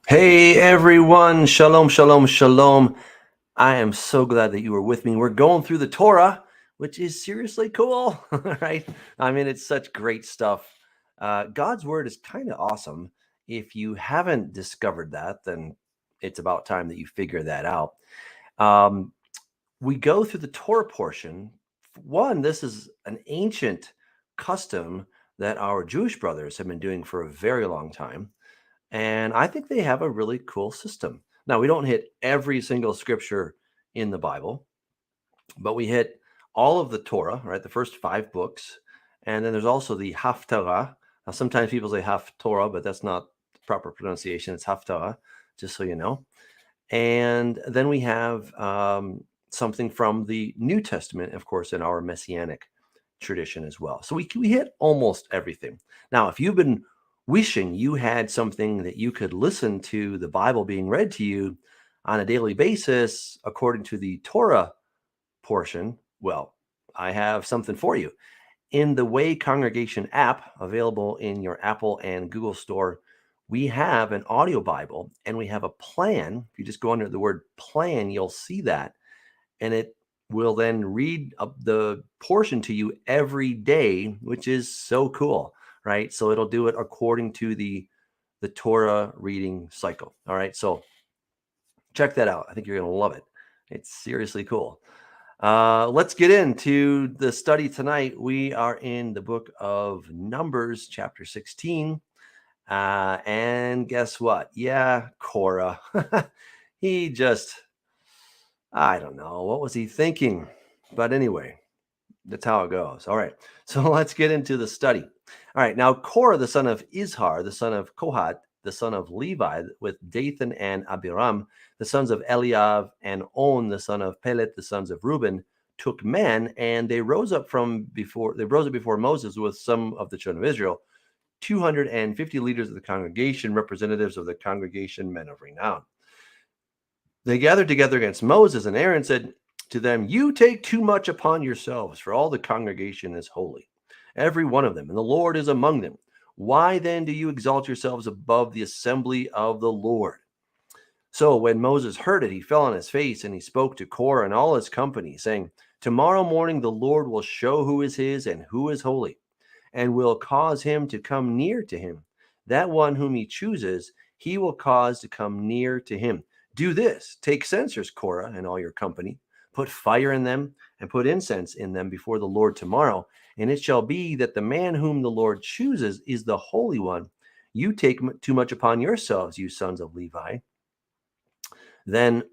Hey everyone, shalom, shalom, shalom. I am so glad that you were with me. We're going through the Torah, which is seriously cool, right? I mean, it's such great stuff. God's word is kind of awesome. If you haven't discovered that, then it's about time that you figure that out. Um, we go through the Torah portion. One, this is an ancient custom that our Jewish brothers have been doing for a very long time. And I think they have a really cool system. Now, we don't hit every single scripture in the Bible, but we hit all of the Torah, right? The first 5 books. And then there's also the Haftarah. Now, sometimes people say Haftorah, but that's not the proper pronunciation. It's Haftarah, just so you know. And then we have something from the New Testament, of course, in our Messianic tradition as well. So we hit almost everything. Now, if you've been wishing you had something that you could listen to the Bible being read to you on a daily basis according to the Torah portion, well, I have something for you. In the Way Congregation app, available in your Apple and Google store, we have an audio Bible and we have a plan. If you just go under the word plan, you'll see that. And it will then read the portion to you every day, which is so cool, right? So it'll do it according to the Torah reading cycle. All right. So check that out. I think you're going to love it. It's seriously cool. Let's get into the study tonight. We are in the book of Numbers, chapter 16. And guess what? Yeah, Korah. He just, I don't know. What was he thinking? But anyway, that's how it goes. All right. So let's get into the study. All right. Now, Korah, the son of Izhar, the son of Kohat, the son of Levi, with Dathan and Abiram, the sons of Eliav, and On, the son of Pelet, the sons of Reuben, took men, and they rose up before Moses with some of the children of Israel, 250 leaders of the congregation, representatives of the congregation, men of renown. They gathered together against Moses, and Aaron said to them, "You take too much upon yourselves, for all the congregation is holy, every one of them, and the Lord is among them. Why then do you exalt yourselves above the assembly of the Lord?" So when Moses heard it, he fell on his face, and he spoke to Korah and all his company, saying, "Tomorrow morning the Lord will show who is his and who is holy, and will cause him to come near to him. That one whom he chooses, he will cause to come near to him. Do this: take censers, Korah, and all your company, put fire in them, and put incense in them before the Lord tomorrow. And it shall be that the man whom the Lord chooses is the Holy One. You take too much upon yourselves, you sons of Levi." Then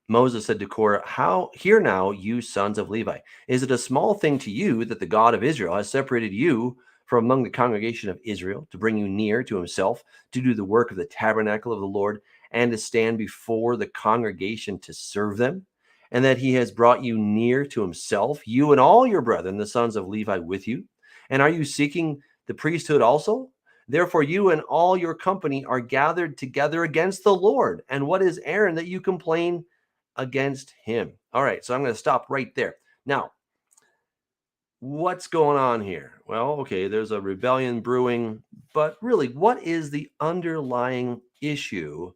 Moses said to Korah, Hear now, you sons of Levi, is it a small thing to you that the God of Israel has separated you from among the congregation of Israel to bring you near to himself, to do the work of the tabernacle of the Lord, and to stand before the congregation to serve them? And that he has brought you near to himself, you and all your brethren, the sons of Levi, with you? And are you seeking the priesthood also? Therefore, you and all your company are gathered together against the Lord. And what is Aaron that you complain against him? All right, so I'm going to stop right there. Now, what's going on here? Well, okay, there's a rebellion brewing, but really, what is the underlying issue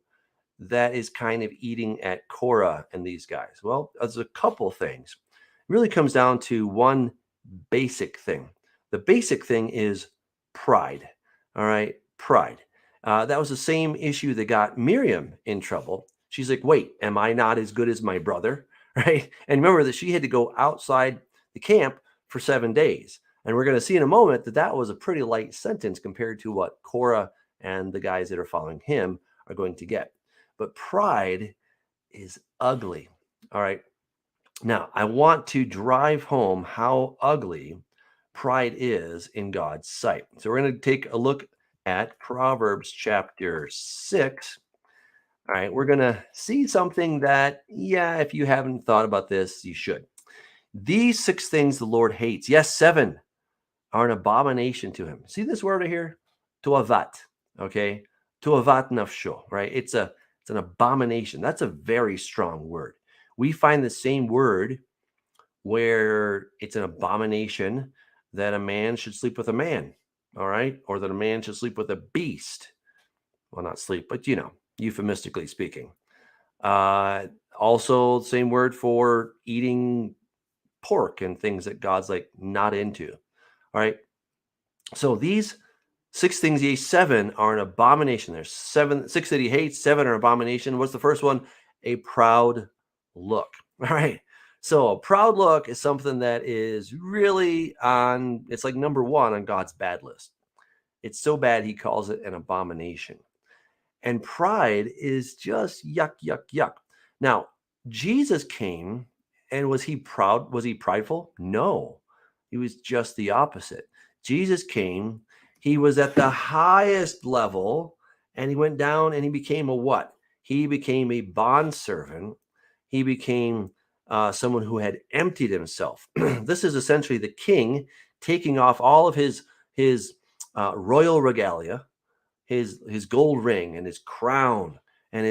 that is kind of eating at Korah and these guys? Well, there's a couple things. It really comes down to one basic thing. The basic thing is pride. All right, pride. That was the same issue that got Miriam in trouble. She's like, wait, am I not as good as my brother? Right? And remember that she had to go outside the camp for 7 days. And we're going to see in a moment that that was a pretty light sentence compared to what Korah and the guys that are following him are going to get. But pride is ugly. All right. Now, I want to drive home how ugly pride is in God's sight. So we're going to take a look at Proverbs chapter 6. All right, we're going to see something that, yeah, if you haven't thought about this, you should. These 6 things the Lord hates, yes, 7, are an abomination to him. See this word right here? Toavat, okay? Toavat nafsho, right? It's an abomination. That's a very strong word. We find the same word where it's an abomination that a man should sleep with a man, all right? Or that a man should sleep with a beast. Well, not sleep, but euphemistically speaking. Also, same word for eating pork and things that God's like not into. All right. So these 6 things he hates, 7 are an abomination. There's 6 that he hates, 7 are abomination. What's the first one? A proud look. All right. So a proud look is something that is really on, it's like number 1 on God's bad list. It's so bad he calls it an abomination. And pride is just yuck, yuck, yuck. Now, Jesus came, and was he proud? Was he prideful? No, he was just the opposite. Jesus came, he was at the highest level, and he went down and he became a what? He became a bondservant. He became someone who had emptied himself. This is essentially the king taking off all of his royal regalia, his gold ring and his crown and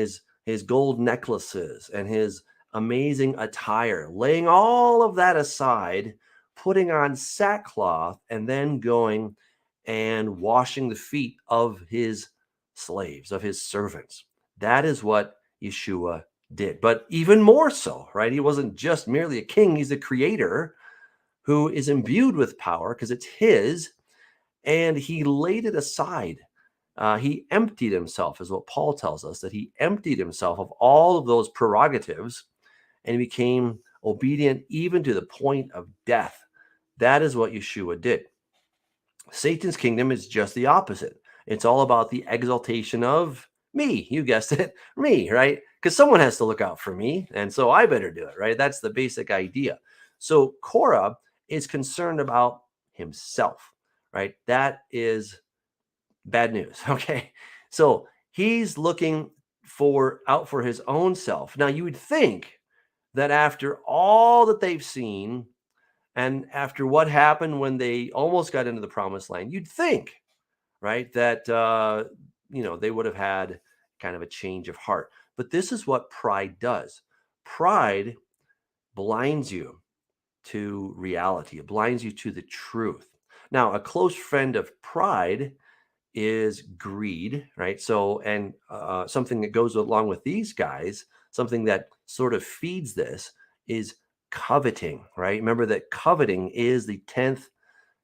his gold necklaces and his amazing attire, laying all of that aside, putting on sackcloth, and then going and washing the feet of his slaves, of his servants. That is what Yeshua did. But even more so, right? He wasn't just merely a king, he's a creator who is imbued with power because it's his, and he laid it aside. He emptied himself, is what Paul tells us, that he emptied himself of all of those prerogatives, and he became obedient even to the point of death. That is what Yeshua did. Satan's kingdom is just the opposite. It's all about the exaltation of me. You guessed it, me, right? Because someone has to look out for me, and so I better do it, right? That's the basic idea. So Korah is concerned about himself, right? That is bad news. Okay. So he's looking out for his own self. Now, you would think that after all that they've seen and after what happened when they almost got into the promised land, you'd think, right, that, they would have had kind of a change of heart. But this is what pride does. Pride blinds you to reality. It blinds you to the truth. Now, a close friend of pride is greed, right? So, and something that goes along with these guys, something that sort of feeds this, is coveting, right? Remember that coveting is the 10th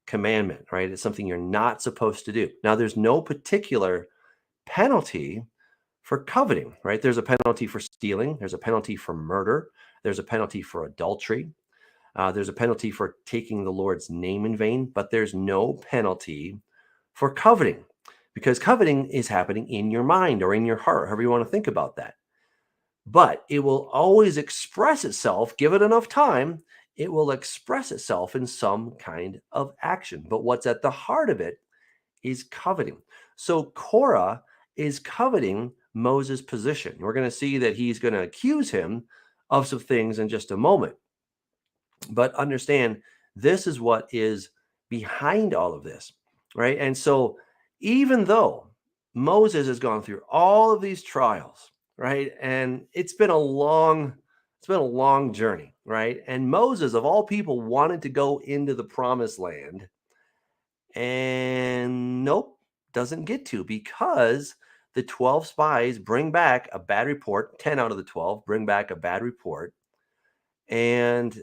commandment, right? It's something you're not supposed to do. Now, there's no particular penalty for coveting, right? There's a penalty for stealing, there's a penalty for murder, there's a penalty for adultery, there's a penalty for taking the Lord's name in vain, but there's no penalty for coveting, because coveting is happening in your mind or in your heart, however you want to think about that. But it will always express itself, give it enough time, it will express itself in some kind of action. But what's at the heart of it is coveting. So Korah is coveting Moses' position. We're going to see that he's going to accuse him of some things in just a moment. But understand, this is what is behind all of this, right? And so even though Moses has gone through all of these trials, right? And it's been a long journey, right? And Moses, of all people, wanted to go into the promised land, and nope, doesn't get to, because the 12 spies bring back a bad report. 10 out of the 12 bring back a bad report. And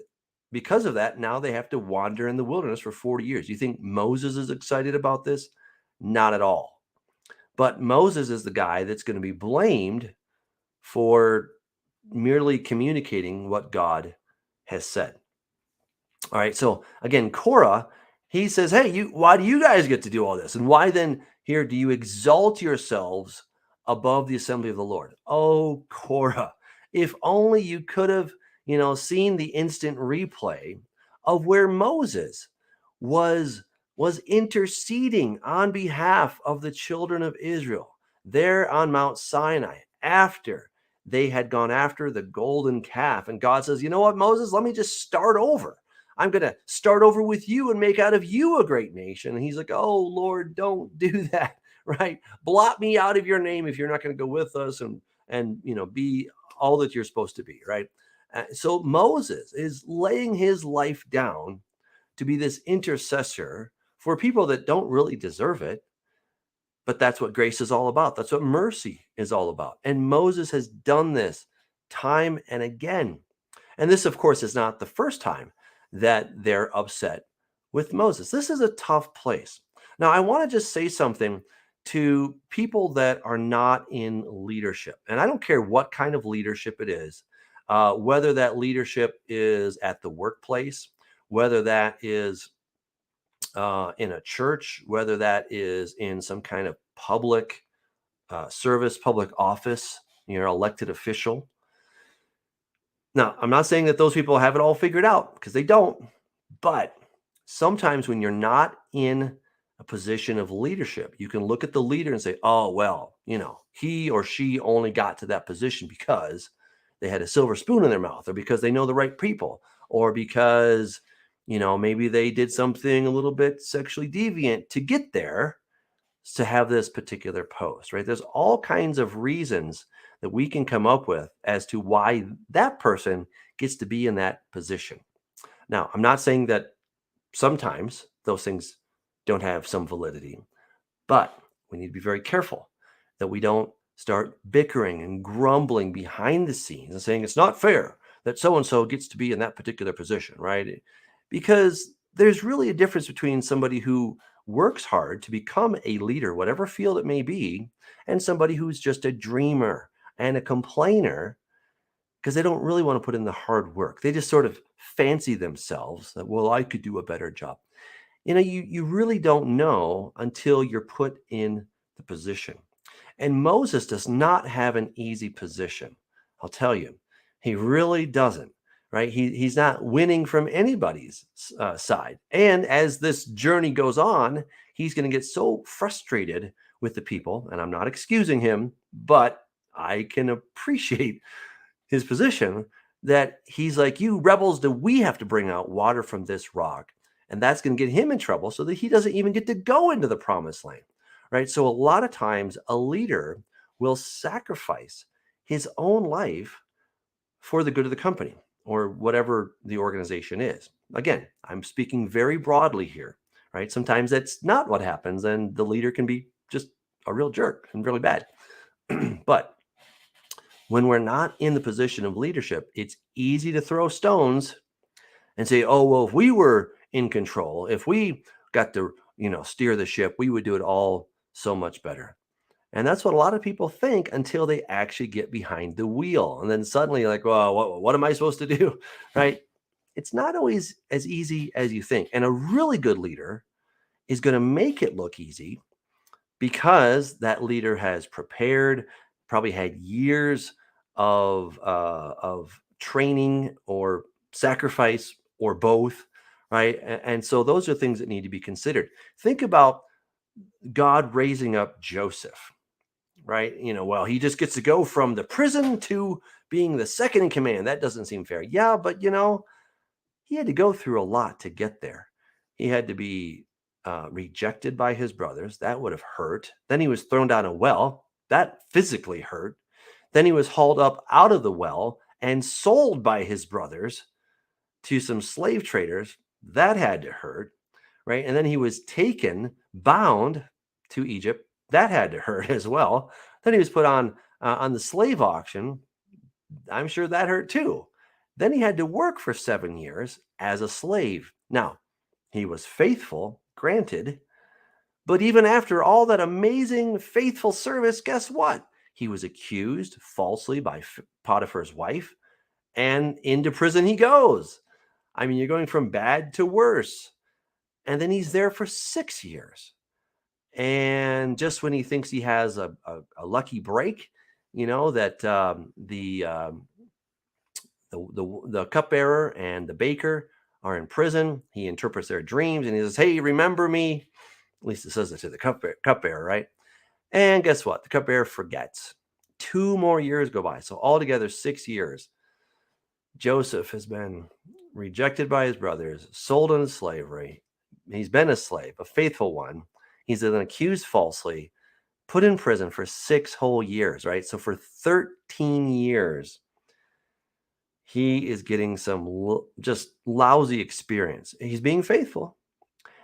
because of that, now they have to wander in the wilderness for 40 years. You think Moses is excited about this? Not at all. But Moses is the guy that's going to be blamed for merely communicating what God has said. All right. So again, Korah, he says, hey, why do you guys get to do all this? And why then here do you exalt yourselves above the assembly of the Lord? Oh, Korah, if only you could have, seen the instant replay of where Moses was interceding on behalf of the children of Israel there on Mount Sinai after they had gone after the golden calf. And God says, you know what, Moses, let me just start over. I'm going to start over with you and make out of you a great nation. And he's like, oh, Lord, don't do that, right? Blot me out of your name if you're not going to go with us and be all that you're supposed to be, right? So Moses is laying his life down to be this intercessor for people that don't really deserve it. But that's what grace is all about. That's what mercy is all about. And Moses has done this time and again. And this, of course, is not the first time that they're upset with Moses. This is a tough place. Now, I want to just say something to people that are not in leadership. And I don't care what kind of leadership it is, whether that leadership is at the workplace, whether that is in a church, whether that is in some kind of public service, public office, you're an elected official. Now, I'm not saying that those people have it all figured out, because they don't. But sometimes when you're not in a position of leadership, you can look at the leader and say, oh, well, he or she only got to that position because they had a silver spoon in their mouth, or because they know the right people, or because, maybe they did something a little bit sexually deviant to get there, to have this particular post, right? There's all kinds of reasons that we can come up with as to why that person gets to be in that position. Now, I'm not saying that sometimes those things don't have some validity, but we need to be very careful that we don't start bickering and grumbling behind the scenes and saying it's not fair that so-and-so gets to be in that particular position, right? Because there's really a difference between somebody who works hard to become a leader, whatever field it may be, and somebody who's just a dreamer and a complainer, because they don't really want to put in the hard work. They just sort of fancy themselves that, well, I could do a better job. You really don't know until you're put in the position. And Moses does not have an easy position. I'll tell you, he really doesn't, right? He's not winning from anybody's side. And as this journey goes on, he's going to get so frustrated with the people. And I'm not excusing him, but I can appreciate his position, that he's like, you rebels, do we have to bring out water from this rock? And that's going to get him in trouble, so that he doesn't even get to go into the promised land, right? So a lot of times a leader will sacrifice his own life for the good of the company or whatever the organization is. Again, I'm speaking very broadly here, right? Sometimes that's not what happens, and the leader can be just a real jerk and really bad. But when we're not in the position of leadership, it's easy to throw stones and say, oh, well, if we were in control, if we got to, steer the ship, we would do it all so much better. And that's what a lot of people think until they actually get behind the wheel. And then suddenly like, well, what am I supposed to do? Right? It's not always as easy as you think. And a really good leader is going to make it look easy, because that leader has prepared, probably had years of training or sacrifice or both, right? And so those are things that need to be considered. Think about God raising up Joseph, right? Well, he just gets to go from the prison to being the second in command. That doesn't seem fair. Yeah, but he had to go through a lot to get there. He had to be rejected by his brothers. That would have hurt. Then he was thrown down a well. That physically hurt. Then he was hauled up out of the well and sold by his brothers to some slave traders. That had to hurt, right? And then he was taken, bound to Egypt. That had to hurt as well. Then he was put on the slave auction. I'm sure that hurt too. Then he had to work for 7 years as a slave. Now, he was faithful, granted, but even after all that amazing, faithful service, guess what? He was accused falsely by Potiphar's wife, and into prison he goes. I mean, you're going from bad to worse. And then he's there for 6 years. And just when he thinks he has a lucky break, that the cupbearer and the baker are in prison, he interprets their dreams and he says, hey, remember me? At least it says it to the cupbearer, right? And guess what? The cupbearer forgets. 2 more years go by. So altogether, 6 years. Joseph has been rejected by his brothers, sold into slavery. He's been a slave, a faithful one. He's been accused falsely, put in prison for 6 whole years, right? So for 13 years, he is getting some just lousy experience. He's being faithful.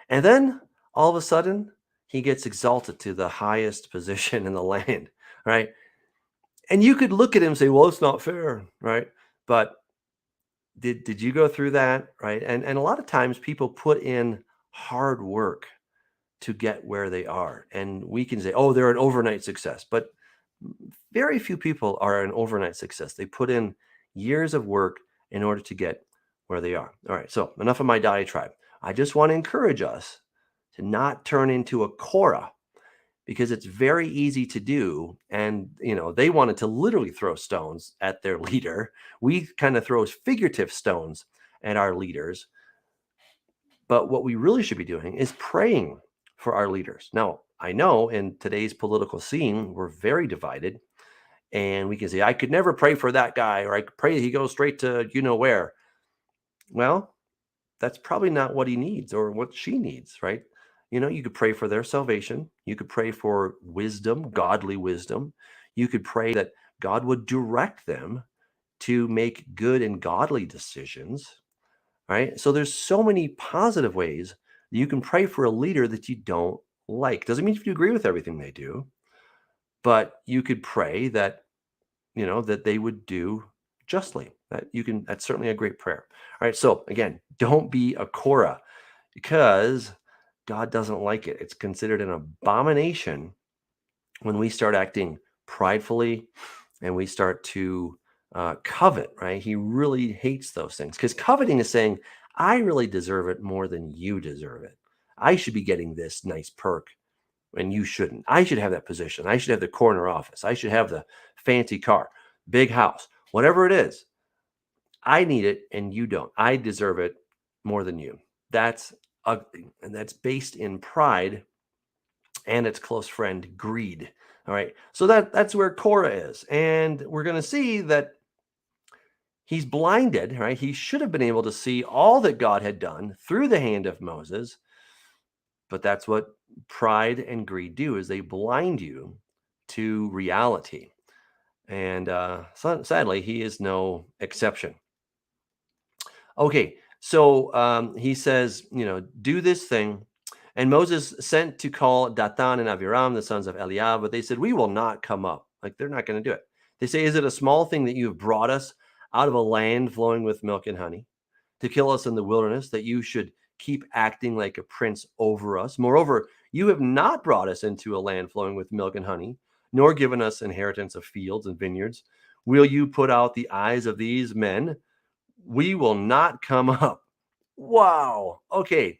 And then all of a sudden, he gets exalted to the highest position in the land, right? And you could look at him and say, well, it's not fair, right? But did you go through that, right? And a lot of times people put in hard work to get where they are. And we can say, oh, they're an overnight success. But very few people are an overnight success. They put in years of work in order to get where they are. All right, so enough of my diatribe. I just want to encourage us to not turn into a Korah, because it's very easy to do. And, they wanted to literally throw stones at their leader. We kind of throw figurative stones at our leaders. But what we really should be doing is praying for our leaders. Now, I know in today's political scene, we're very divided. And we can say, I could never pray for that guy, or I could pray he goes straight to where. Well, that's probably not what he needs or what she needs, right? You could pray for their salvation. You could pray for wisdom, godly wisdom. You could pray that God would direct them to make good and godly decisions, right? So there's so many positive ways that you can pray for a leader that you don't like. Doesn't mean you agree with everything they do, but you could pray that, that they would do justly. That's certainly a great prayer. All right. So again, don't be a Korah, because God doesn't like it. It's considered an abomination when we start acting pridefully and we start to covet, right? He really hates those things, because coveting is saying, I really deserve it more than you deserve it. I should be getting this nice perk and you shouldn't. I should have that position. I should have the corner office. I should have the fancy car, big house, whatever it is. I need it and you don't. I deserve it more than you. That's ugly. And that's based in pride and its close friend, greed. All right. So that's where Korah is. And we're going to see that he's blinded, right? He should have been able to see all that God had done through the hand of Moses. But that's what pride and greed do, is they blind you to reality. And sadly, he is no exception. Okay, so he says, do this thing. And Moses sent to call Dathan and Abiram, the sons of Eliab, but they said, we will not come up. Like, they're not going to do it. They say, is it a small thing that you have brought us out of a land flowing with milk and honey to kill us in the wilderness, that you should keep acting like a prince over us? Moreover, you have not brought us into a land flowing with milk and honey, nor given us inheritance of fields and vineyards. Will you put out the eyes of these men? We will not come up. Wow. Okay.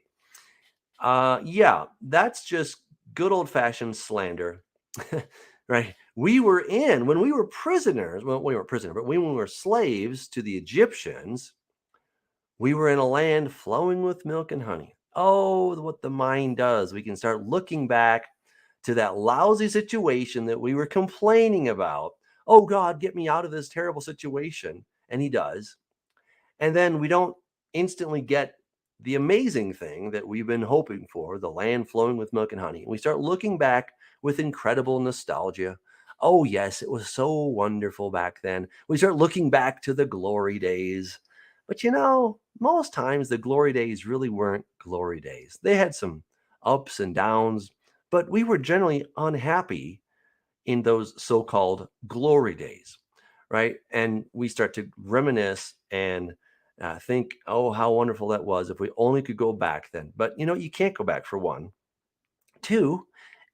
Yeah, that's just good old fashioned slander, right? When we were prisoners, well, we weren't prisoners, but when we were slaves to the Egyptians, we were in a land flowing with milk and honey. Oh, what the mind does. We can start looking back to that lousy situation that we were complaining about. Oh, God, get me out of this terrible situation. And he does. And then we don't instantly get the amazing thing that we've been hoping for, the land flowing with milk and honey. We start looking back with incredible nostalgia. Oh, yes, it was so wonderful back then. We start looking back to the glory days. But most times the glory days really weren't glory days. They had some ups and downs, but we were generally unhappy in those so-called glory days, right? And we start to reminisce and think, oh, how wonderful that was if we only could go back then. But you can't go back, for one. Two,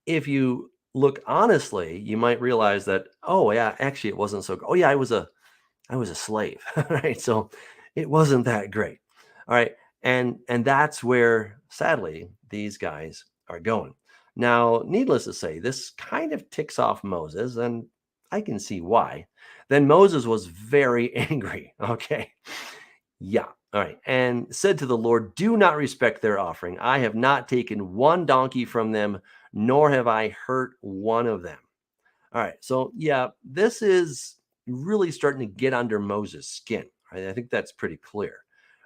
if you look honestly, you might realize that, oh yeah, actually it wasn't so. Oh yeah, I was a slave, right? So it wasn't that great. All right, and that's where sadly these guys are going. Now, needless to say, this kind of ticks off Moses, and I can see why. Then Moses was very angry. Okay. Yeah. All right. And said to the Lord, do not respect their offering. I have not taken one donkey from them, nor have I hurt one of them. All right. So, yeah, this is really starting to get under Moses' skin. Right? I think that's pretty clear.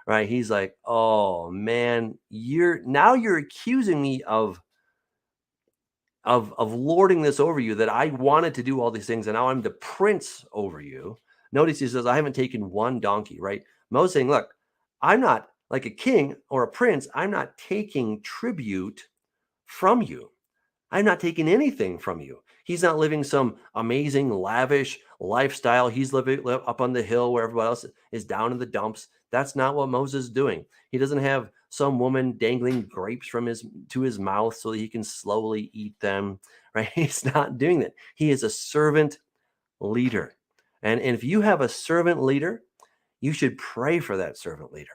Right. He's like, oh, man, you're accusing me of lording this over you, that I wanted to do all these things, and now I'm the prince over you. Notice he says, I haven't taken one donkey, right? Moses saying, look, I'm not like a king or a prince. I'm not taking tribute from you. I'm not taking anything from you. He's not living some amazing, lavish lifestyle. He's living up on the hill where everybody else is down in the dumps. That's not what Moses is doing. He doesn't have some woman dangling grapes from his mouth so that he can slowly eat them, right? He's not doing that. He is a servant leader. And if you have a servant leader, you should pray for that servant leader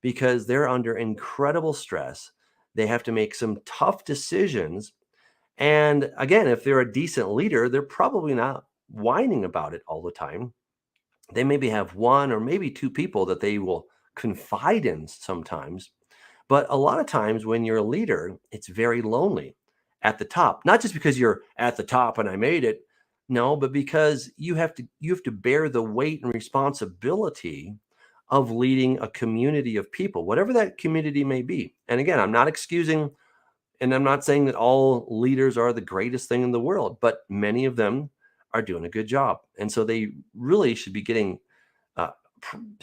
because they're under incredible stress. They have to make some tough decisions. And again, if they're a decent leader, they're probably not whining about it all the time. They maybe have one or maybe two people that they will confide in sometimes. But a lot of times when you're a leader, it's very lonely at the top, not just because you're at the top and I made it. No, but because you have to bear the weight and responsibility of leading a community of people, whatever that community may be. And again, I'm not excusing and I'm not saying that all leaders are the greatest thing in the world, but many of them are doing a good job. And so they really should be getting, uh,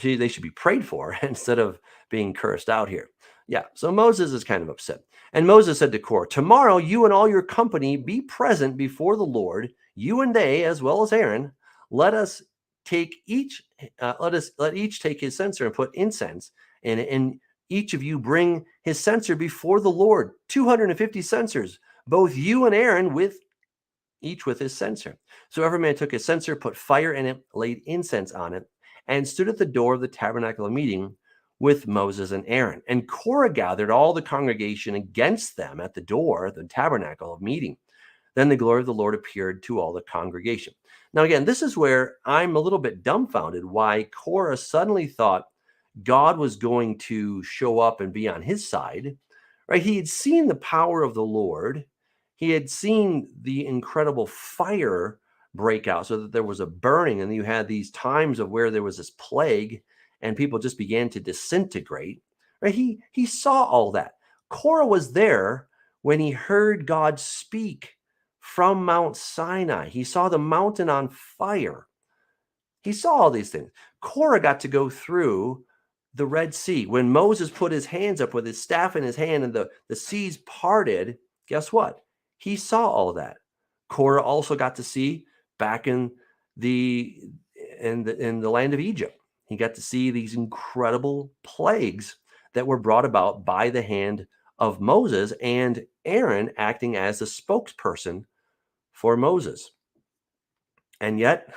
they should be prayed for instead of being cursed out here. Yeah, so Moses is kind of upset. And Moses said to Korah, tomorrow you and all your company be present before the Lord, you and they, as well as Aaron. Let us take each, let each take his censer and put incense in it, and each of you bring his censer before the Lord, 250 censers, both you and Aaron each with his censer. So every man took his censer, put fire in it, laid incense on it, and stood at the door of the tabernacle of meeting with Moses and Aaron. And Korah gathered all the congregation against them at the door of the tabernacle of meeting. Then the glory of the Lord appeared to all the congregation. Now, again, this is where I'm a little bit dumbfounded why Korah suddenly thought God was going to show up and be on his side, right? He had seen the power of the Lord. He had seen the incredible fire break out so that there was a burning, and you had these times of where there was this plague and people just began to disintegrate, right? He saw all that. Korah was there when he heard God speak from Mount Sinai. He saw the mountain on fire. He saw all these things. Korah got to go through the Red Sea. When Moses put his hands up with his staff in his hand and the seas parted, guess what? He saw all that. Korah also got to see back in the land of Egypt. He got to see these incredible plagues that were brought about by the hand of Moses and Aaron acting as the spokesperson for Moses. And yet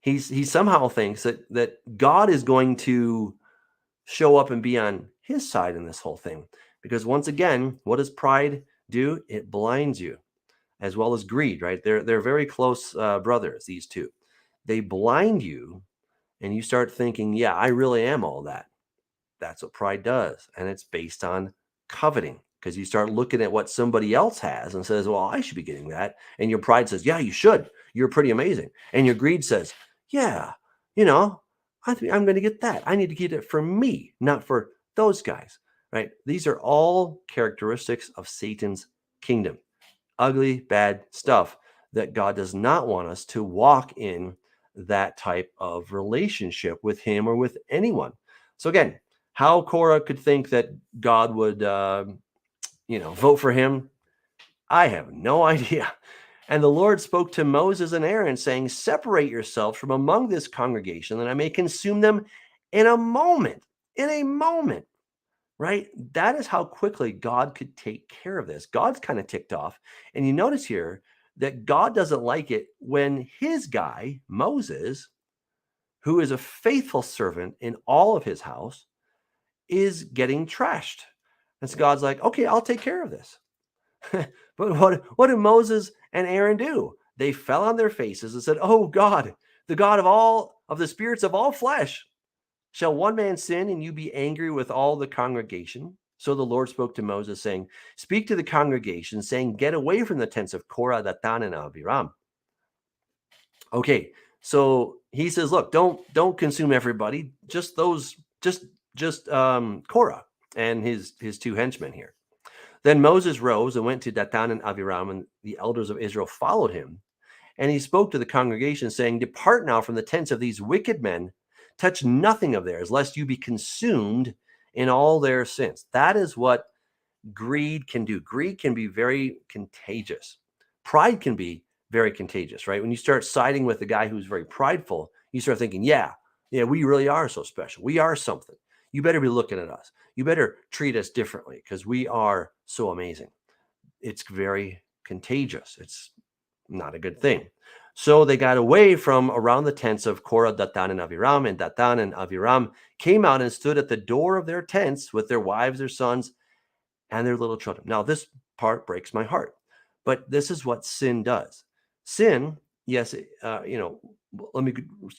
he somehow thinks that God is going to show up and be on his side in this whole thing. Because once again, what does pride do? It blinds you, as well as greed, right? They're very close brothers, these two. They blind you, and you start thinking, yeah, I really am all that. That's what pride does. And it's based on coveting, because you start looking at what somebody else has and says, well, I should be getting that. And your pride says, yeah, you should. You're pretty amazing. And your greed says, yeah, I'm going to get that. I need to get it for me, not for those guys, right? These are all characteristics of Satan's kingdom. Ugly, bad stuff that God does not want us to walk in that type of relationship with him or with anyone. So again, how Korah could think that God would, vote for him, I have no idea. And the Lord spoke to Moses and Aaron, saying, separate yourselves from among this congregation, that I may consume them in a moment, right? That is how quickly God could take care of this. God's kind of ticked off. And you notice here that God doesn't like it when his guy, Moses, who is a faithful servant in all of his house, is getting trashed. And so God's like, okay, I'll take care of this. But what did Moses and Aaron do? They fell on their faces and said, oh God, the God of the spirits of all flesh, shall one man sin and you be angry with all the congregation? So the Lord spoke to Moses, saying, speak to the congregation, saying, get away from the tents of Korah, Dathan, and Abiram. Okay, so he says, look, don't consume everybody, just Korah and his two henchmen here. Then Moses rose and went to Dathan and Abiram, and the elders of Israel followed him. And he spoke to the congregation, saying, depart now from the tents of these wicked men, touch nothing of theirs, lest you be consumed in all their sins. That is what greed can do. Greed can be very contagious. Pride can be very contagious, right? When you start siding with the guy who's very prideful, you start thinking, yeah, we really are so special. We are something. You better be looking at us. You better treat us differently because we are so amazing. It's very contagious. It's not a good thing. So they got away from around the tents of Korah, Dathan, and Aviram, and Dathan and Aviram came out and stood at the door of their tents with their wives, their sons, and their little children. Now, this part breaks my heart, but this is what sin does. Sin, yes, let me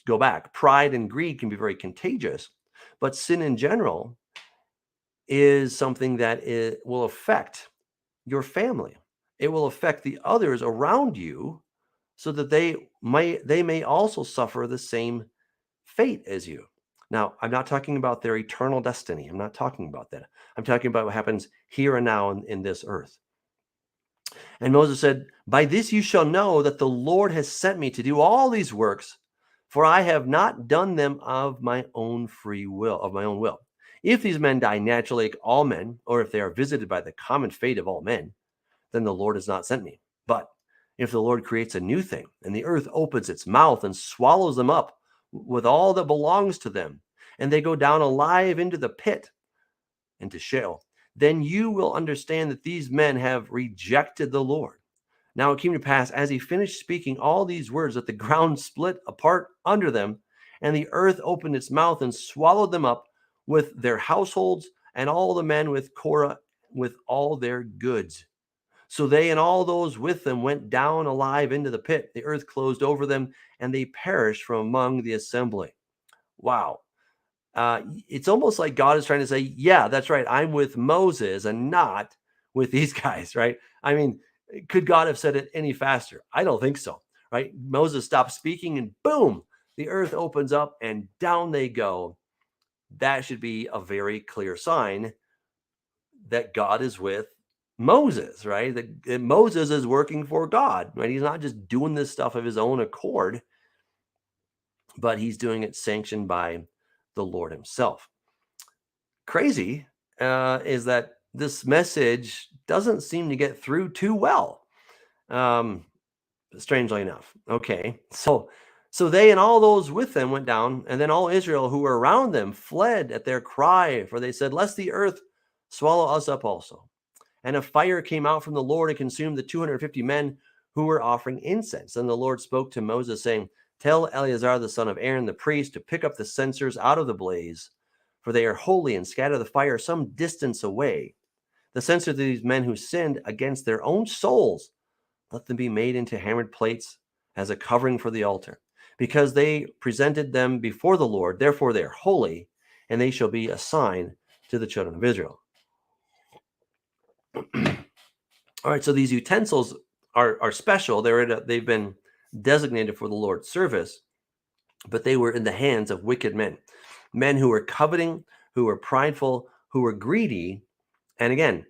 go back. Pride and greed can be very contagious, but sin in general is something that will affect your family. It will affect the others around you so that they may also suffer the same fate as you. Now, I'm not talking about their eternal destiny. I'm not talking about that. I'm talking about what happens here and now in this earth. And Moses said, by this you shall know that the Lord has sent me to do all these works, for I have not done them of my own free will, of my own will. If these men die naturally like all men, or if they are visited by the common fate of all men, then the Lord has not sent me. But if the Lord creates a new thing, and the earth opens its mouth and swallows them up with all that belongs to them, and they go down alive into the pit, into Sheol, then you will understand that these men have rejected the Lord. Now it came to pass, as he finished speaking all these words, that the ground split apart under them, and the earth opened its mouth and swallowed them up with their households, and all the men with Korah with all their goods. So they and all those with them went down alive into the pit. The earth closed over them, and they perished from among the assembly. Wow. It's almost like God is trying to say, yeah, that's right. I'm with Moses and not with these guys, right? I mean, could God have said it any faster? I don't think so, right? Moses stops speaking and boom, the earth opens up and down they go. That should be a very clear sign that God is with Moses, right? That Moses is working for God, right? He's not just doing this stuff of his own accord, but he's doing it sanctioned by the Lord himself. Crazy is that this message doesn't seem to get through too well. Strangely enough. Okay. So they and all those with them went down, and then all Israel who were around them fled at their cry, for they said, lest the earth swallow us up also. And a fire came out from the Lord and consumed the 250 men who were offering incense. And the Lord spoke to Moses, saying, tell Eleazar the son of Aaron the priest to pick up the censers out of the blaze, for they are holy, and scatter the fire some distance away. The censers of these men who sinned against their own souls, let them be made into hammered plates as a covering for the altar, because they presented them before the Lord. Therefore they are holy, and they shall be a sign to the children of Israel. All right, so these utensils are special. They've been designated for the Lord's service, but they were in the hands of wicked men who were coveting, who were prideful, who were greedy. And again,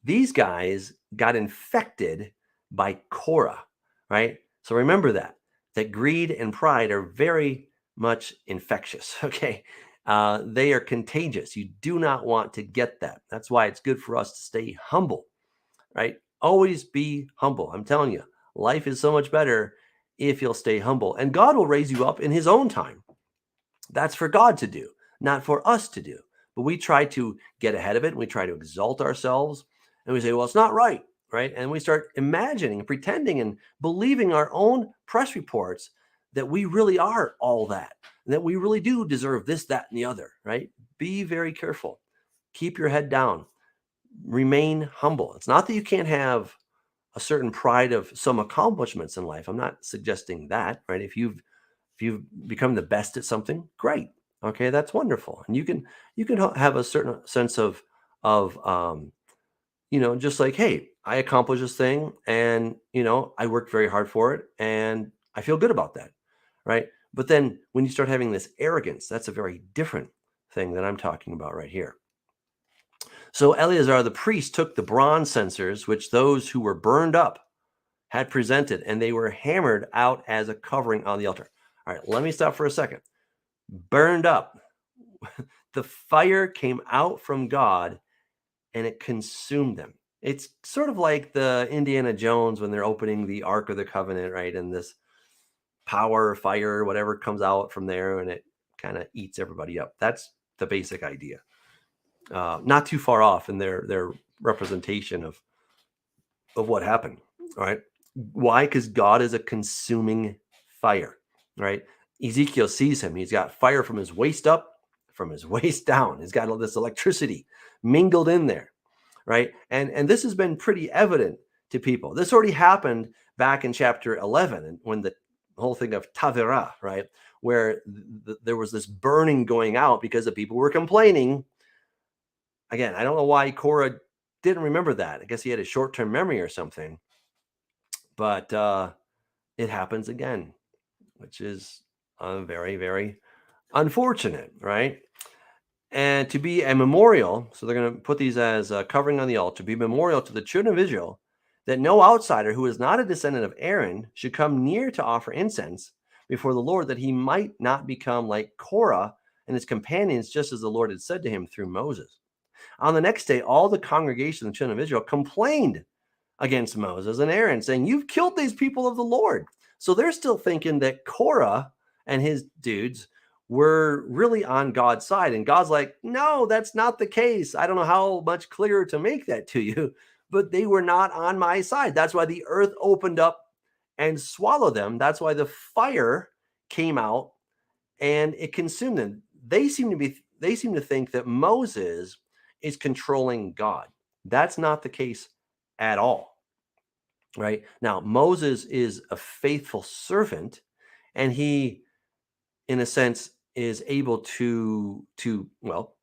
these guys got infected by Korah, right? So remember that greed and pride are very much infectious, okay? They are contagious. You do not want to get that. That's why it's good for us to stay humble, right? Always be humble. I'm telling you, life is so much better if you'll stay humble. And God will raise you up in his own time. That's for God to do, not for us to do. But we try to get ahead of it, and we try to exalt ourselves, and we say, well, it's not right, right? And we start imagining, pretending, and believing our own press reports that we really are all that, and that we really do deserve this, that, and the other, right? Be very careful. Keep your head down. Remain humble. It's not that you can't have a certain pride of some accomplishments in life. I'm not suggesting that, right? If you've become the best at something, great. Okay, that's wonderful. And you can have a certain sense of just like, hey, I accomplished this thing, and I worked very hard for it, and I feel good about that, right? But then when you start having this arrogance, that's a very different thing that I'm talking about right here. So Eleazar the priest took the bronze censers, which those who were burned up had presented, and they were hammered out as a covering on the altar. All right, let me stop for a second. Burned up. The fire came out from God and it consumed them. It's sort of like the Indiana Jones when they're opening the Ark of the Covenant, right? And this power, fire, whatever comes out from there, and it kind of eats everybody up. That's the basic idea. Not too far off in their representation of what happened. All right. Why? Because God is a consuming fire, right? Ezekiel sees him. He's got fire from his waist up, from his waist down. He's got all this electricity mingled in there, right? And this has been pretty evident to people. This already happened back in chapter 11 when the whole thing of Tavera, right? Where there was this burning going out because the people were complaining. Again, I don't know why Korah didn't remember that. I guess he had a short-term memory or something. But it happens again, which is very, very unfortunate, right? And to be a memorial, so they're going to put these as covering on the altar, to be a memorial to the children of Israel, that no outsider who is not a descendant of Aaron should come near to offer incense before the Lord, that he might not become like Korah and his companions, just as the Lord had said to him through Moses. On the next day, all the congregation of the children of Israel complained against Moses and Aaron, saying, "You've killed these people of the Lord." So they're still thinking that Korah and his dudes were really on God's side. And God's like, no, that's not the case. I don't know how much clearer to make that to you, but they were not on my side. That's why the earth opened up and swallowed them. That's why the fire came out and it consumed them. They seem to think that Moses is controlling God. That's not the case at all. Right? Now, Moses is a faithful servant, and he, in a sense, is able to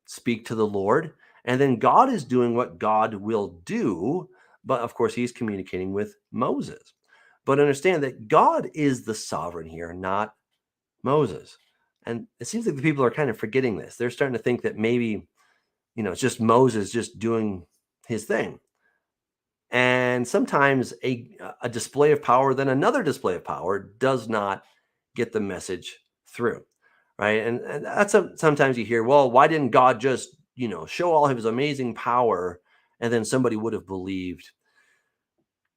speak to the Lord, and then God is doing what God will do, but of course he's communicating with Moses. But understand that God is the sovereign here, not Moses. And it seems like the people are kind of forgetting this. They're starting to think that maybe, it's just Moses just doing his thing. And sometimes a display of power, then another display of power does not get the message through, right? And that's sometimes you hear, well, why didn't God just, show all of his amazing power and then somebody would have believed?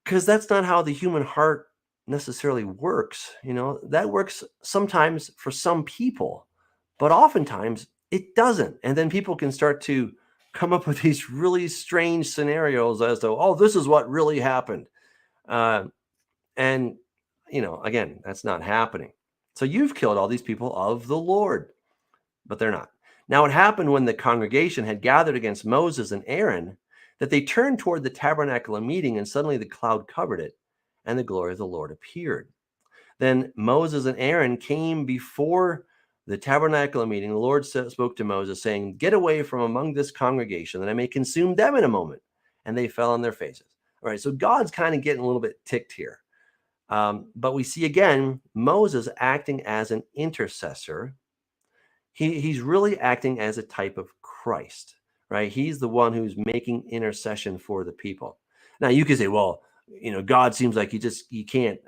Because that's not how the human heart necessarily works. That works sometimes for some people, but oftentimes it doesn't. And then people can start to come up with these really strange scenarios as to, oh, this is what really happened. And, again, that's not happening. So you've killed all these people of the Lord, but they're not. Now it happened when the congregation had gathered against Moses and Aaron that they turned toward the tabernacle of meeting, and suddenly the cloud covered it, and the glory of the Lord appeared. Then Moses and Aaron came before the tabernacle of meeting. The Lord spoke to Moses, saying, "Get away from among this congregation, that I may consume them in a moment." And they fell on their faces. All right, so God's kind of getting a little bit ticked here. But we see again Moses acting as an intercessor. He's really acting as a type of Christ, right? He's the one who's making intercession for the people. Now you could say, well, God seems like he can't,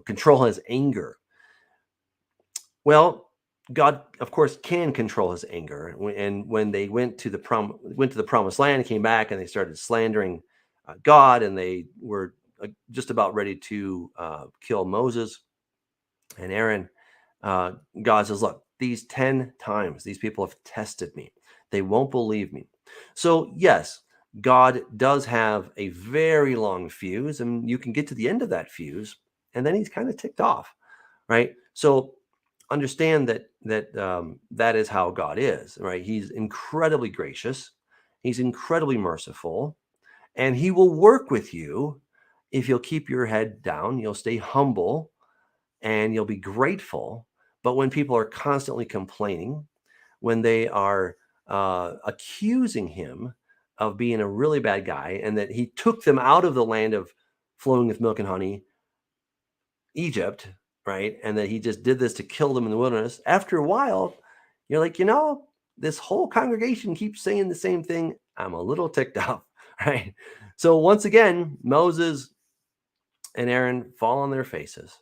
control his anger. Well, God, of course, can control his anger. And when they went to the promised land and came back and they started slandering God, and they were just about ready to kill Moses and Aaron, God says, look, these 10 times, these people have tested me. They won't believe me. So yes, God does have a very long fuse, and you can get to the end of that fuse, and then he's kind of ticked off, right? So understand that is how God is, right? He's incredibly gracious. He's incredibly merciful, and he will work with you if you'll keep your head down, you'll stay humble, and you'll be grateful. But when people are constantly complaining, when they are accusing him of being a really bad guy and that he took them out of the land of flowing with milk and honey, Egypt, right? And that he just did this to kill them in the wilderness. After a while, you're like, this whole congregation keeps saying the same thing. I'm a little ticked off, right? So once again, Moses and Aaron fall on their faces.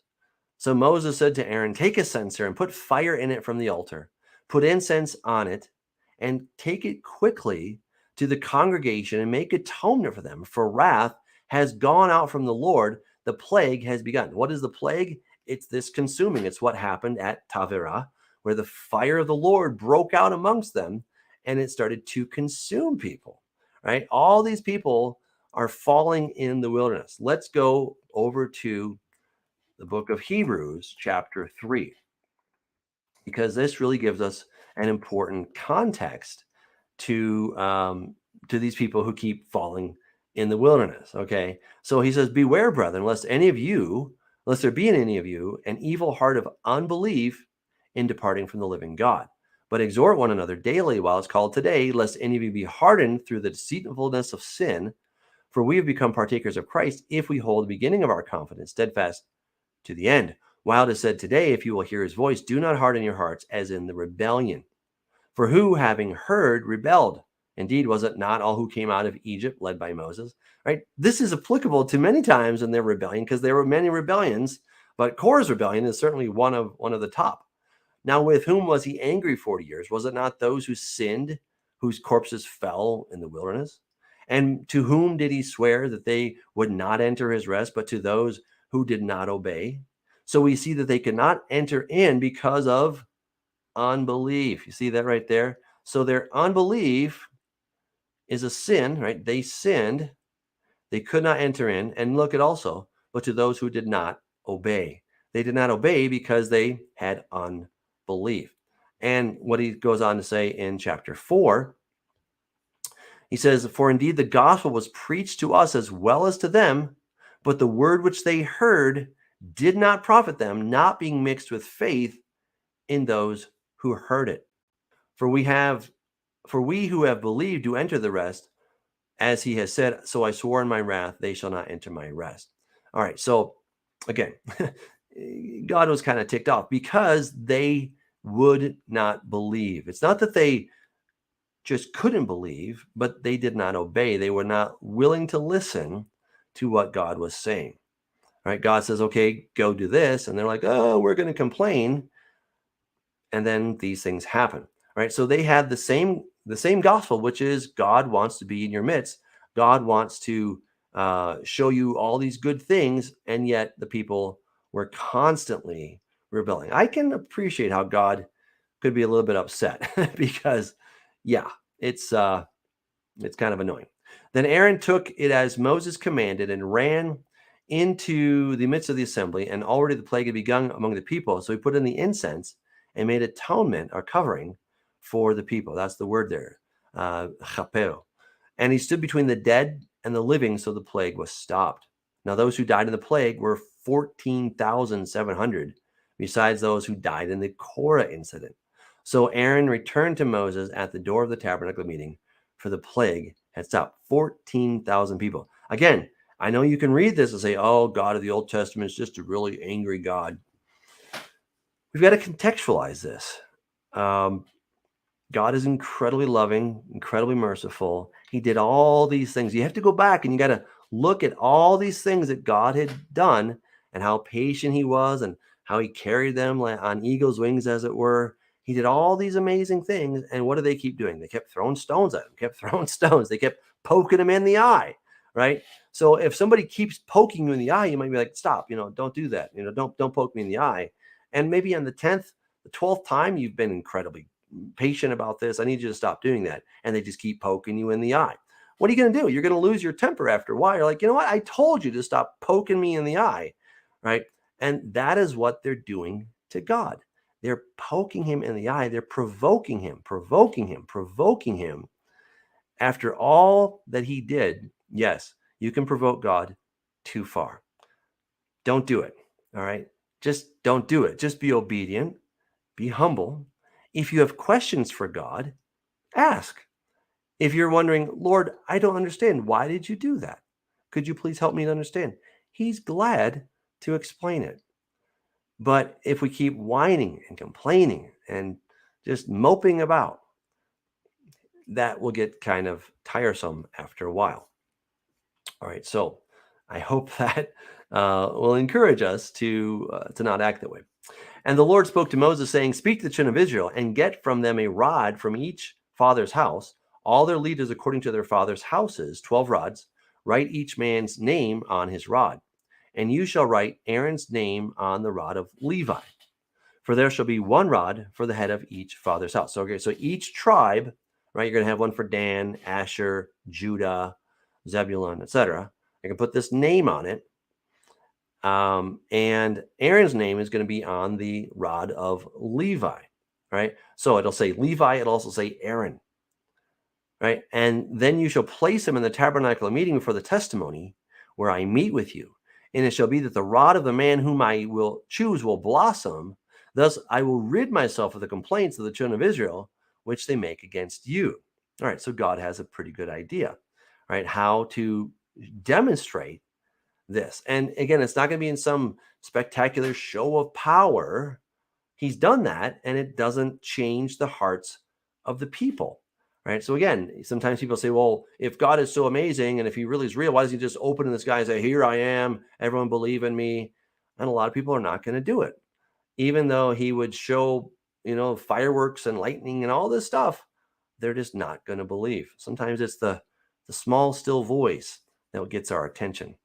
So Moses said to Aaron, "Take a censer and put fire in it from the altar. Put incense on it and take it quickly to the congregation and make atonement for them, for wrath has gone out from the Lord. The plague has begun. What is the plague? It's this consuming. It's what happened at Taverah, where the fire of the Lord broke out amongst them and it started to consume people, right? All these people are falling in the wilderness. Let's go over to the book of Hebrews, chapter 3, because this really gives us an important context to these people who keep falling in the wilderness. Okay, so he says, "Beware, brethren, lest there be in any of you an evil heart of unbelief in departing from the living God. But exhort one another daily while it's called today, lest any of you be hardened through the deceitfulness of sin. For we have become partakers of Christ if we hold the beginning of our confidence steadfast to the end. While it is said today, if you will hear his voice, do not harden your hearts as in the rebellion. For who, having heard, rebelled? Indeed, was it not all who came out of Egypt led by Moses?" Right? This is applicable to many times in their rebellion, because there were many rebellions, but Korah's rebellion is certainly one of the top. Now, with whom was he angry 40 years? Was it not those who sinned, whose corpses fell in the wilderness? And to whom did he swear that they would not enter his rest, but to those who did not obey? So we see that they could not enter in because of unbelief. You see that right there? So their unbelief is a sin, right? They sinned. They could not enter in. And look at also, but to those who did not obey. They did not obey because they had unbelief. And what he goes on to say in chapter 4, he says, "For indeed the gospel was preached to us as well as to them, but the word which they heard did not profit them, not being mixed with faith in those who heard it. For we who have believed do enter the rest, as he has said, so I swore in my wrath, they shall not enter my rest." All right, so again, God was kind of ticked off because they would not believe. It's not that they just couldn't believe, but they did not obey. They were not willing to listen to what God was saying. All right, God says, okay, go do this. And they're like, oh, we're going to complain. And then these things happen. All right, so they had the same gospel, which is God wants to be in your midst. God wants to show you all these good things, and yet the people were constantly rebelling. I can appreciate how God could be a little bit upset because, yeah, it's kind of annoying. Then Aaron took it as Moses commanded and ran into the midst of the assembly, and already the plague had begun among the people. So he put in the incense and made atonement or covering for the people. That's the word there, chapel. And he stood between the dead and the living, so the plague was stopped. Now those who died in the plague were 14,700, besides those who died in the Korah incident. So Aaron returned to Moses at the door of the tabernacle meeting, for the plague had stopped. 14,000 people. Again, I know you can read this and say, oh, God of the Old Testament is just a really angry God. We've got to contextualize this. God is incredibly loving, incredibly merciful. He did all these things. You have to go back and you got to look at all these things that God had done and how patient he was and how he carried them on eagle's wings, as it were. He did all these amazing things. And what do they keep doing? They kept throwing stones at him, kept throwing stones. They kept poking him in the eye, right? So if somebody keeps poking you in the eye, you might be like, stop, don't do that. Don't poke me in the eye. And maybe on the 10th, the 12th time, you've been incredibly patient about this. I need you to stop doing that. And they just keep poking you in the eye. What are you going to do? You're going to lose your temper after a while. You're like, you know what? I told you to stop poking me in the eye, right? And that is what they're doing to God. They're poking him in the eye. They're provoking him. After all that he did, yes, you can provoke God too far. Don't do it, all right? Just don't do it. Just be obedient. Be humble. If you have questions for God, ask. If you're wondering, Lord, I don't understand. Why did you do that? Could you please help me to understand? He's glad to explain it. But if we keep whining and complaining and just moping about, that will get kind of tiresome after a while. All right, so I hope that will encourage us to not act that way. And the Lord spoke to Moses, saying, speak to the children of Israel and get from them a rod from each father's house, all their leaders according to their fathers' houses, 12 rods. Write each man's name on his rod. And you shall write Aaron's name on the rod of Levi. For there shall be one rod for the head of each father's house. So, okay, so each tribe, right, you're going to have one for Dan, Asher, Judah, Zebulun, etc. I can put this name on it. And Aaron's name is going to be on the rod of Levi, right? So it'll say Levi, it'll also say Aaron, right? And then you shall place him in the tabernacle of meeting for the testimony where I meet with you. And it shall be that the rod of the man whom I will choose will blossom. Thus I will rid myself of the complaints of the children of Israel, which they make against you. All right, so God has a pretty good idea, right? How to demonstrate this. And again, it's not going to be in some spectacular show of power. He's done that, and it doesn't change the hearts of the people, right? So again, sometimes people say, well, if God is so amazing, and if he really is real, why doesn't he just open in the sky and say, here I am, everyone believe in me? And a lot of people are not going to do it. Even though he would show, fireworks and lightning and all this stuff, they're just not going to believe. Sometimes it's the small, still voice that gets our attention.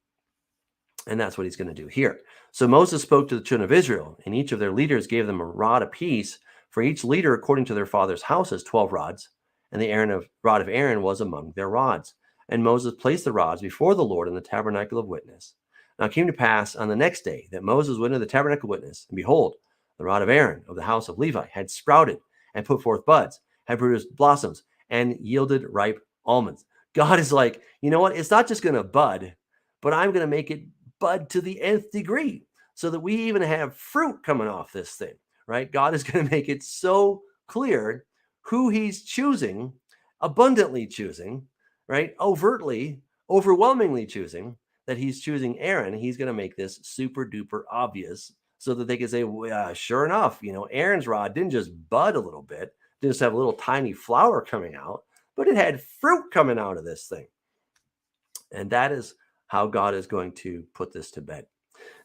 And that's what he's going to do here. So Moses spoke to the children of Israel, and each of their leaders gave them a rod apiece, for each leader according to their father's houses, 12 rods, and the rod of Aaron was among their rods. And Moses placed the rods before the Lord in the tabernacle of witness. Now it came to pass on the next day that Moses went into the tabernacle of witness, and behold, the rod of Aaron of the house of Levi had sprouted and put forth buds, had produced blossoms, and yielded ripe almonds. God is like, you know what? It's not just going to bud, but I'm going to make it bud to the nth degree so that we even have fruit coming off this thing, right? God is going to make it so clear who he's choosing, abundantly choosing, right? Overtly, overwhelmingly choosing, that he's choosing Aaron. He's going to make this super duper obvious so that they can say, well, sure enough, Aaron's rod didn't just bud a little bit, didn't just have a little tiny flower coming out, but it had fruit coming out of this thing. And that is how God is going to put this to bed.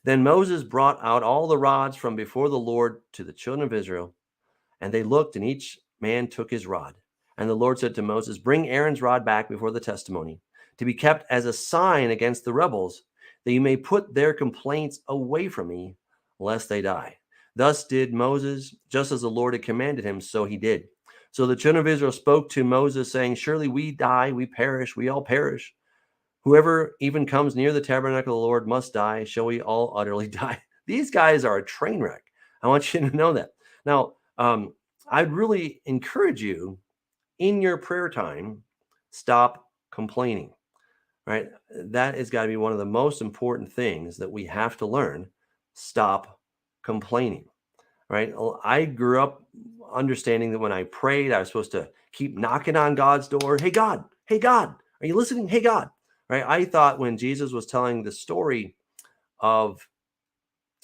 Then Moses brought out all the rods from before the Lord to the children of Israel, and they looked, and each man took his rod. And the Lord said to Moses, bring Aaron's rod back before the testimony, to be kept as a sign against the rebels, that you may put their complaints away from me, lest they die. Thus did Moses, just as the Lord had commanded him, so he did. So the children of Israel spoke to Moses, saying, surely we die, we perish, we all perish. Whoever even comes near the tabernacle of the Lord must die. Shall we all utterly die? These guys are a train wreck. I want you to know that. Now, I'd really encourage you in your prayer time, stop complaining, right? That has got to be one of the most important things that we have to learn. Stop complaining, right? I grew up understanding that when I prayed, I was supposed to keep knocking on God's door. Hey, God, are you listening? Hey, God. Right? I thought when Jesus was telling the story of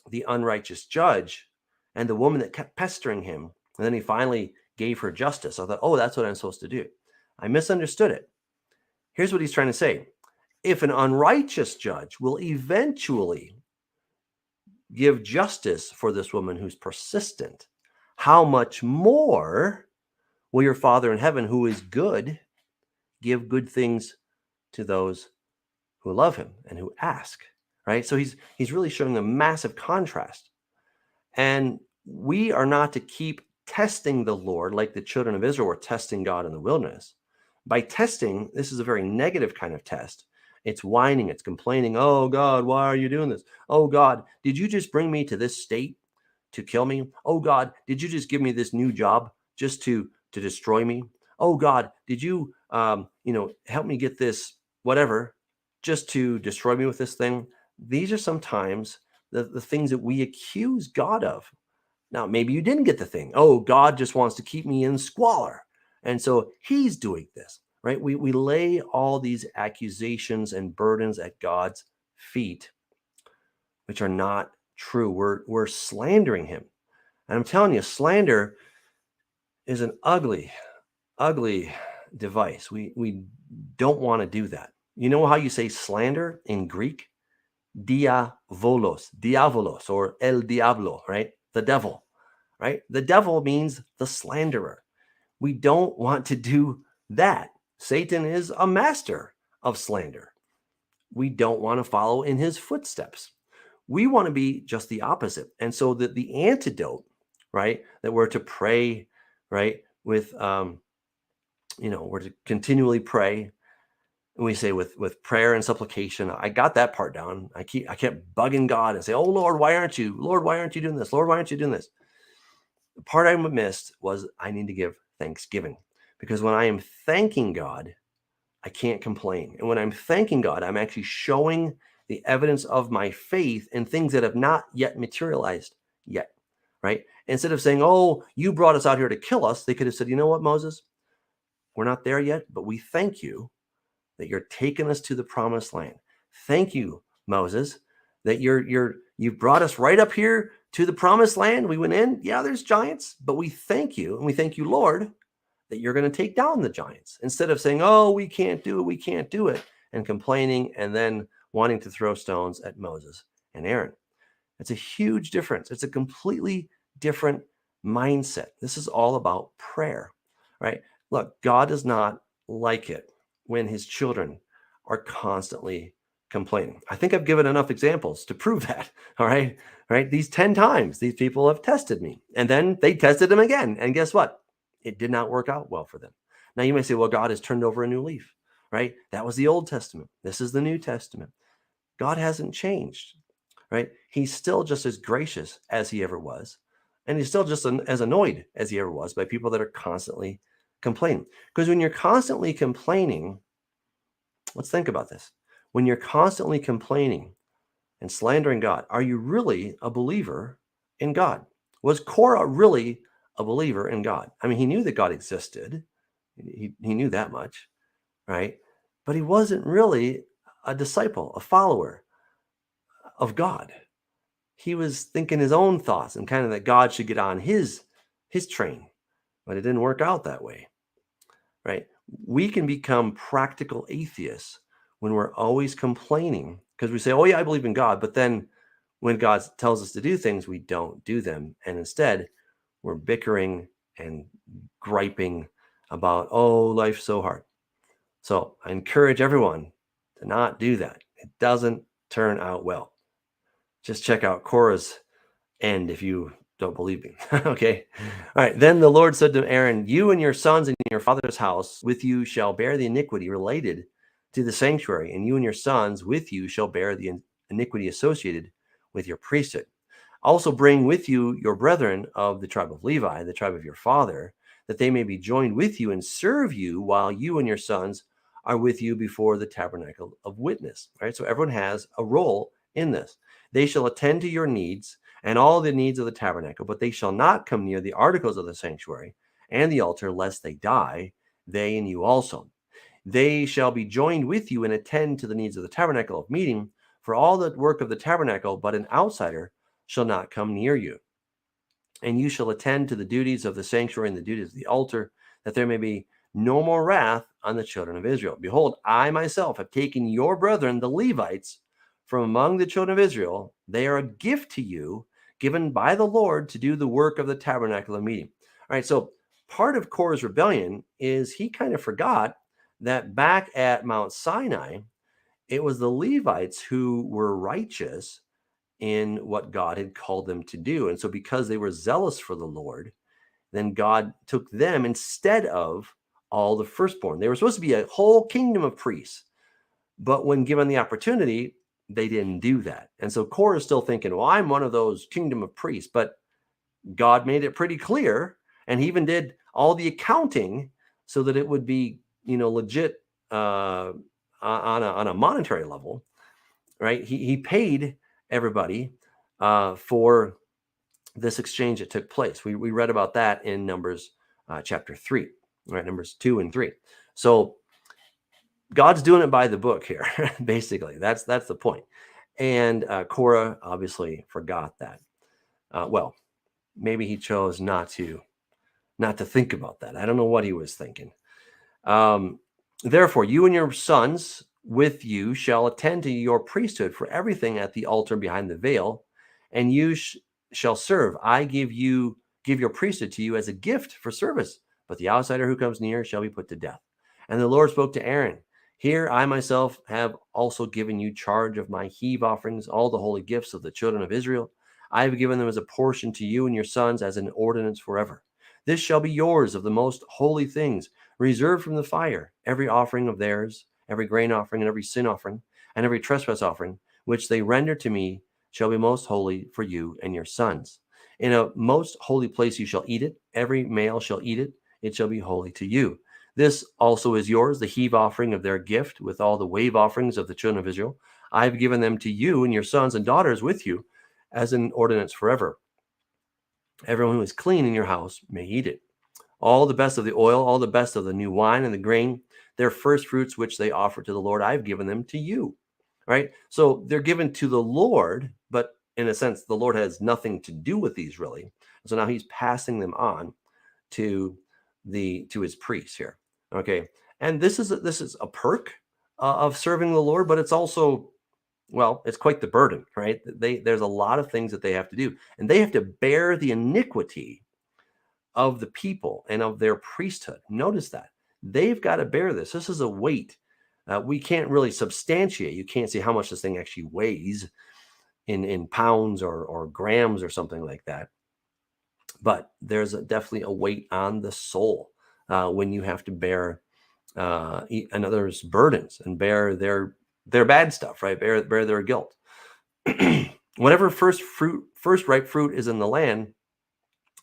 the unrighteous judge and the woman that kept pestering him, and then he finally gave her justice, I thought, oh, that's what I'm supposed to do. I misunderstood it. Here's what he's trying to say. If an unrighteous judge will eventually give justice for this woman who's persistent, how much more will your Father in heaven, who is good, give good things to those who love him and who ask, right? So he's really showing a massive contrast. And we are not to keep testing the Lord like the children of Israel were testing God in the wilderness. By testing, this is a very negative kind of test. It's whining, it's complaining. Oh God, why are you doing this? Oh God, did you just bring me to this state to kill me? Oh God, did you just give me this new job just to destroy me? Oh God, did you help me get this whatever just to destroy me with this thing? These are sometimes the things that we accuse God of. Now, maybe you didn't get the thing. Oh, God just wants to keep me in squalor. And so he's doing this, right? We lay all these accusations and burdens at God's feet, which are not true. We're slandering him. And I'm telling you, slander is an ugly, ugly device. We don't want to do that. You know how you say slander in Greek? Diavolos, or el diablo, right? The devil, right? The devil means the slanderer. We don't want to do that. Satan is a master of slander. We don't want to follow in his footsteps. We want to be just the opposite. And so the antidote, right, that we're to pray, right, with, we're to continually pray. And we say with prayer and supplication, I got that part down. I kept bugging God and say, oh, Lord, why aren't you? Lord, why aren't you doing this? Lord, why aren't you doing this? The part I missed was I need to give thanksgiving, because when I am thanking God, I can't complain. And when I'm thanking God, I'm actually showing the evidence of my faith in things that have not yet materialized yet, right? Instead of saying, oh, you brought us out here to kill us, they could have said, you know what, Moses, we're not there yet, but we thank you that you're taking us to the promised land. Thank you, Moses, that you've brought us right up here to the promised land. We went in. Yeah, there's giants, but we thank you. And we thank you, Lord, that you're going to take down the giants, instead of saying, oh, we can't do it, and complaining and then wanting to throw stones at Moses and Aaron. It's a huge difference. It's a completely different mindset. This is all about prayer, right? Look, God does not like it when his children are constantly complaining. I think I've given enough examples to prove that. All right. These 10 times these people have tested me, and then they tested him again. And guess what? It did not work out well for them. Now you may say, well, God has turned over a new leaf, right? That was the Old Testament. This is the New Testament. God hasn't changed, right? He's still just as gracious as he ever was. And he's still just as annoyed as he ever was by people that are constantly complaining. Because when you're constantly complaining, let's think about this. When you're constantly complaining and slandering God, are you really a believer in God? Was Korah really a believer in God? I mean, he knew that God existed. He knew that much, right? But he wasn't really a disciple, a follower of God. He was thinking his own thoughts and kind of that God should get on his train, but it didn't work out that way, right? We can become practical atheists when we're always complaining, because we say, oh yeah, I believe in God, but then when God tells us to do things, we don't do them. And instead, we're bickering and griping about, oh, life's so hard. So I encourage everyone to not do that. It doesn't turn out well. Just check out Korah's end if you don't believe me. Okay. All right. Then the Lord said to Aaron, you and your sons and your father's house with you shall bear the iniquity related to the sanctuary, and you and your sons with you shall bear the iniquity associated with your priesthood. Also bring with you your brethren of the tribe of Levi, the tribe of your father, that they may be joined with you and serve you while you and your sons are with you before the tabernacle of witness. All right. So everyone has a role in this. They shall attend to your needs and all the needs of the tabernacle, but they shall not come near the articles of the sanctuary and the altar, lest they die, they and you also. They shall be joined with you and attend to the needs of the tabernacle of meeting for all the work of the tabernacle, but an outsider shall not come near you. And you shall attend to the duties of the sanctuary and the duties of the altar, that there may be no more wrath on the children of Israel. Behold, I myself have taken your brethren, the Levites, from among the children of Israel. They are a gift to you, given by the Lord to do the work of the tabernacle of meeting. All right, so part of Korah's rebellion is he kind of forgot that back at Mount Sinai, it was the Levites who were righteous in what God had called them to do. And so because they were zealous for the Lord, then God took them instead of all the firstborn. They were supposed to be a whole kingdom of priests, but when given the opportunity, they didn't do that. And so Korah is still thinking, well, I'm one of those kingdom of priests, but God made it pretty clear, and he even did all the accounting so that it would be, legit on a monetary level, right? He paid everybody for this exchange that took place. We read about that in Numbers chapter 3, right? Numbers 2 and 3. So God's doing it by the book here, basically. That's the point. And Korah obviously forgot that. Well, maybe he chose not to think about that. I don't know what he was thinking. Therefore, you and your sons with you shall attend to your priesthood for everything at the altar behind the veil, and you shall serve. I give your priesthood to you as a gift for service, but the outsider who comes near shall be put to death. And the Lord spoke to Aaron, here I myself have also given you charge of my heave offerings, all the holy gifts of the children of Israel. I have given them as a portion to you and your sons as an ordinance forever. This shall be yours of the most holy things, reserved from the fire, every offering of theirs, every grain offering and every sin offering, and every trespass offering, which they render to me, shall be most holy for you and your sons. In a most holy place you shall eat it. Every male shall eat it. It shall be holy to you. This also is yours, the heave offering of their gift, with all the wave offerings of the children of Israel. I have given them to you and your sons and daughters with you as an ordinance forever. Everyone who is clean in your house may eat it. All the best of the oil, all the best of the new wine and the grain, their first fruits which they offer to the Lord, I have given them to you. Right? So they're given to the Lord, but in a sense, the Lord has nothing to do with these really. So now he's passing them on to his priests here. Okay. And this is a perk of serving the Lord, but it's also, well, it's quite the burden, right? There's a lot of things that they have to do, and they have to bear the iniquity of the people and of their priesthood. Notice that they've got to bear this. This is a weight. We can't really substantiate. You can't see how much this thing actually weighs in pounds or grams or something like that. But there's definitely a weight on the soul when you have to bear another's burdens and bear their bad stuff, right? Bear their guilt. Whatever first ripe fruit is in the land,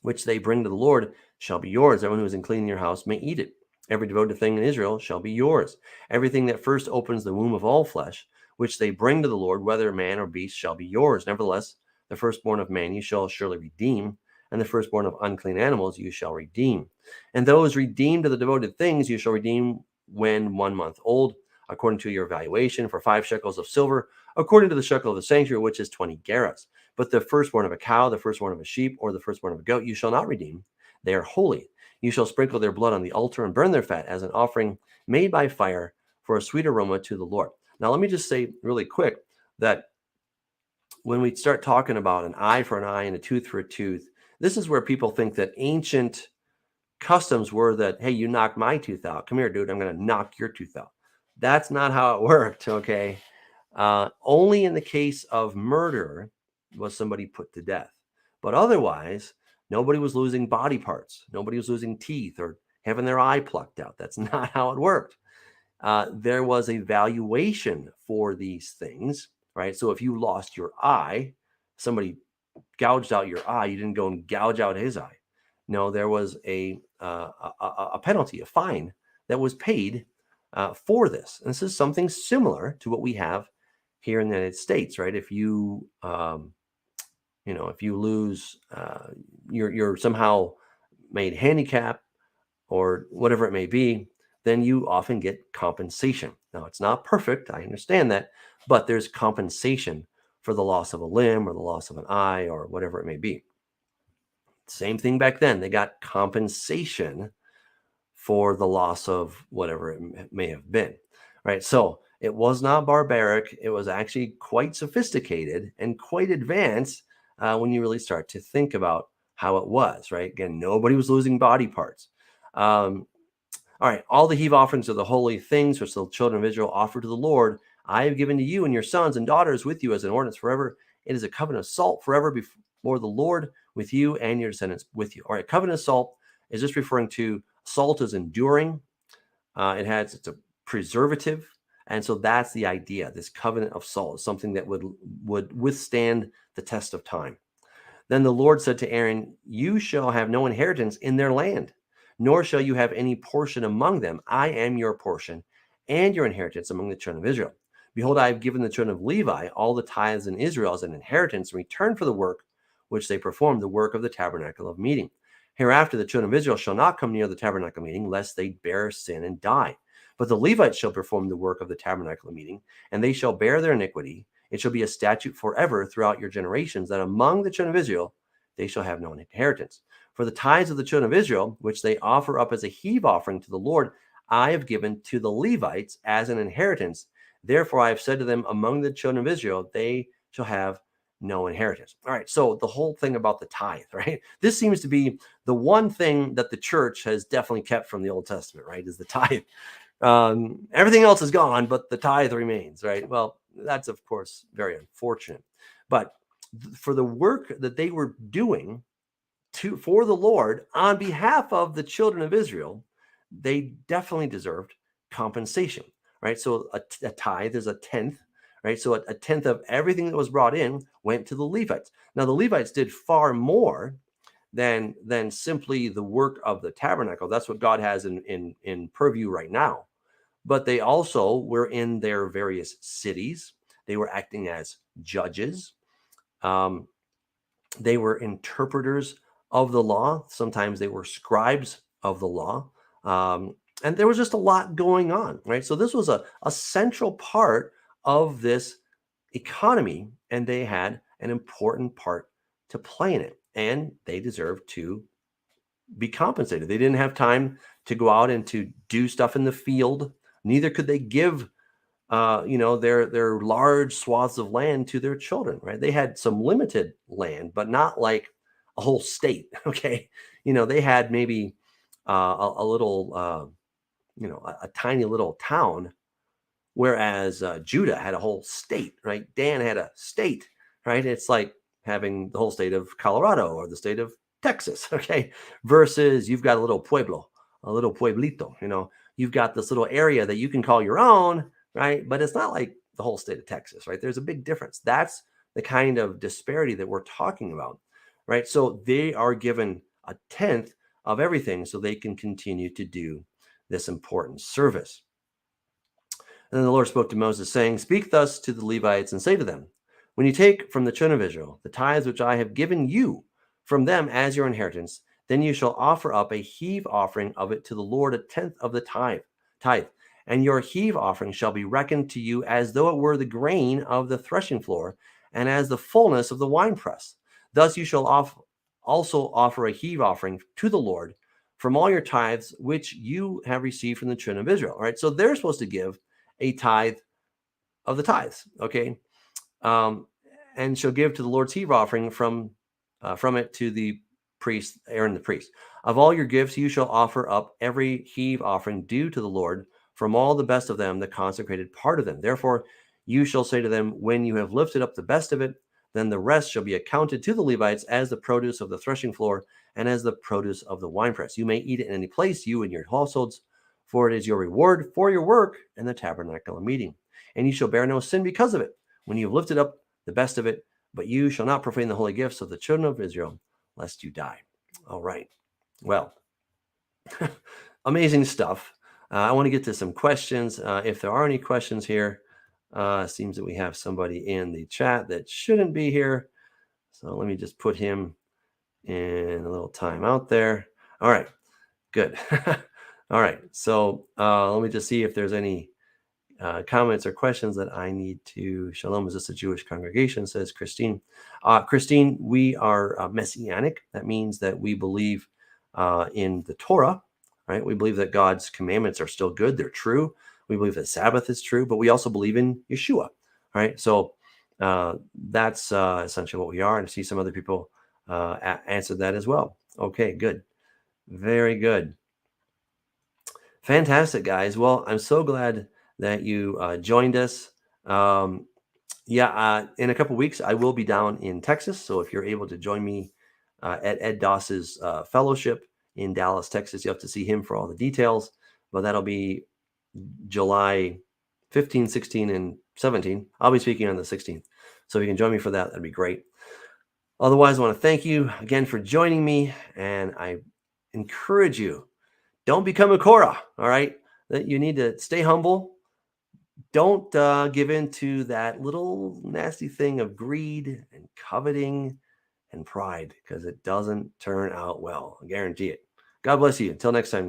which they bring to the Lord, shall be yours. Everyone who is unclean in your house may eat it. Every devoted thing in Israel shall be yours. Everything that first opens the womb of all flesh, which they bring to the Lord, whether man or beast, shall be yours. Nevertheless, the firstborn of man you shall surely redeem, and the firstborn of unclean animals you shall redeem. And those redeemed of the devoted things you shall redeem when 1 month old, according to your valuation, for 5 shekels of silver, according to the shekel of the sanctuary, which is 20 gerahs. But the firstborn of a cow, the firstborn of a sheep, or the firstborn of a goat, you shall not redeem. They are holy. You shall sprinkle their blood on the altar and burn their fat as an offering made by fire for a sweet aroma to the Lord. Now, let me just say really quick that when we start talking about an eye for an eye and a tooth for a tooth, this is where people think that ancient customs were that, hey, you knocked my tooth out. Come here, dude. I'm going to knock your tooth out. That's not how it worked, okay? Only in the case of murder was somebody put to death. But otherwise, nobody was losing body parts. Nobody was losing teeth or having their eye plucked out. That's not how it worked. There was a valuation for these things, right? So if you lost your eye, somebody gouged out your eye, you didn't go and gouge out his eye. No, there was a penalty, a fine that was paid for this. And this is something similar to what we have here in the United States, right? If you, if you lose, you're somehow made handicapped or whatever it may be, then you often get compensation. Now, it's not perfect. I understand that, but there's compensation for the loss of a limb or the loss of an eye or whatever it may be. Same thing back then. They got compensation for the loss of whatever it may have been, right? So it was not barbaric. It was actually quite sophisticated and quite advanced when you really start to think about how it was, right? Again, nobody was losing body parts. All right, all the heave offerings of the holy things which the children of Israel offer to the Lord, I have given to you and your sons and daughters with you as an ordinance forever. It is a covenant of salt forever before the Lord with you and your descendants with you. All right, covenant of salt is just referring to salt is enduring. It's a preservative. And so that's the idea. This covenant of salt is something that would withstand the test of time. Then the Lord said to Aaron, you shall have no inheritance in their land, nor shall you have any portion among them. I am your portion and your inheritance among the children of Israel. Behold, I have given the children of Levi all the tithes in Israel as an inheritance in return for the work which they performed, the work of the tabernacle of meeting. Hereafter the children of Israel shall not come near the tabernacle of meeting, lest they bear sin and die. But the Levites shall perform the work of the tabernacle of meeting, and they shall bear their iniquity. It shall be a statute forever throughout your generations, that among the children of Israel they shall have no inheritance. For the tithes of the children of Israel, which they offer up as a heave offering to the Lord, I have given to the Levites as an inheritance. Therefore I have said to them, among the children of Israel, they shall have no inheritance. All right, so the whole thing about the tithe, right? This seems to be the one thing that the church has definitely kept from the Old Testament, right? Is the tithe. Everything else is gone, but the tithe remains, right? Well, that's of course very unfortunate. But for the work that they were doing for the Lord on behalf of the children of Israel, they definitely deserved compensation, right? So a tithe is a tenth, right? So a tenth of everything that was brought in went to the Levites. Now the Levites did far more than simply the work of the tabernacle. That's what God has in purview right now. But they also were in their various cities. They were acting as judges. Um, they were interpreters of the law. Sometimes they were scribes of the law. And there was just a lot going on, right? So this was a central part of this economy, and they had an important part to play in it. And they deserved to be compensated. They didn't have time to go out and to do stuff in the field. Neither could they give their large swaths of land to their children, right? They had some limited land, but not like a whole state. Okay. They had maybe a little, a tiny little town, whereas Judah had a whole state, right? Dan had a state, right? It's like having the whole state of Colorado or the state of Texas, okay? Versus you've got a little pueblo, a little pueblito, you've got this little area that you can call your own, right? But it's not like the whole state of Texas, right? There's a big difference. That's the kind of disparity that we're talking about, right? So they are given a tenth of everything so they can continue to do this important service. And then the Lord spoke to Moses, saying, Speak thus to the Levites and say to them, When you take from the children of Israel the tithes which I have given you from them as your inheritance, then you shall offer up a heave offering of it to the Lord, a tenth of the tithe. And your heave offering shall be reckoned to you as though it were the grain of the threshing floor, and as the fullness of the winepress. Thus you shall also offer a heave offering to the Lord from all your tithes which you have received from the children of Israel. All right, so they're supposed to give a tithe of the tithes, okay? And shall give to the Lord's heave offering from it to the priest, Aaron the priest. Of all your gifts you shall offer up every heave offering due to the Lord, from all the best of them, the consecrated part of them. Therefore you shall say to them, when you have lifted up the best of it, then the rest shall be accounted to the Levites as the produce of the threshing floor and as the produce of the winepress. You may eat it in any place, you and your households, for it is your reward for your work in the tabernacle of meeting. And you shall bear no sin because of it, when you have lifted up the best of it, but you shall not profane the holy gifts of the children of Israel, lest you die. All right. Well, amazing stuff. I want to get to some questions. If there are any questions here, seems that we have somebody in the chat that shouldn't be here. So let me just put him in a little time out there. All right, good. All right, so let me just see if there's any comments or questions that I need to. Shalom, is this a Jewish congregation? Says Christine. Christine, we are messianic. That means that we believe in the Torah, right? We believe that God's commandments are still good. They're true. We believe that Sabbath is true, but we also believe in Yeshua, right? So that's essentially what we are. And I see some other people answered that as well. Okay, good. Very good. Fantastic, guys. Well, I'm so glad that you joined us. In a couple weeks, I will be down in Texas. So if you're able to join me at Ed Doss's fellowship in Dallas, Texas, you have to see him for all the details. But that'll be July 15, 16, and 17. I'll be speaking on the 16th. So if you can join me for that, that'd be great. Otherwise, I want to thank you again for joining me. And I encourage you, don't become a Korah, all right? That you need to stay humble. Don't give in to that little nasty thing of greed and coveting and pride, because it doesn't turn out well. I guarantee it. God bless you. Until next time.